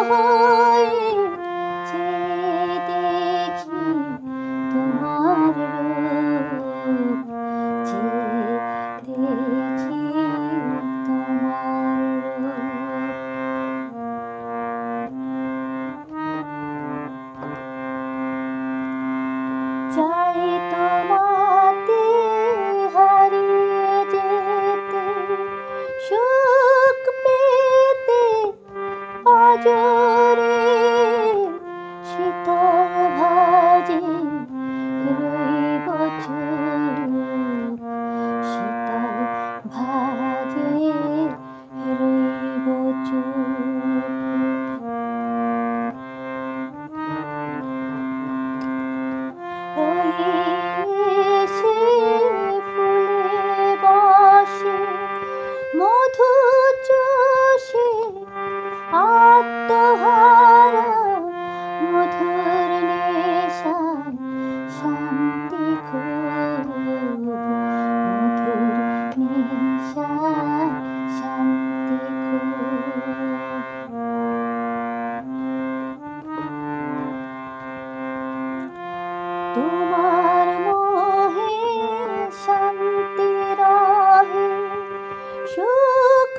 হয়ে চেয়ে দেখি তোমার রূপ, চেয়ে দেখি তোমার রূপ। চাই তোমাতে হারিয়ে যেতে, সুখ পেতে পাজরে, শীতল ভাজে রইব চুপ, শীতল ভাজে রইব চুপ। এসে ফুলে বসে মধু চষে আত্মহারা, মধুর নেশায় শান্তি খুব, মধুর নেশায় শান্তি খুব। তোমার মোহে শান্তি রহে, সুখ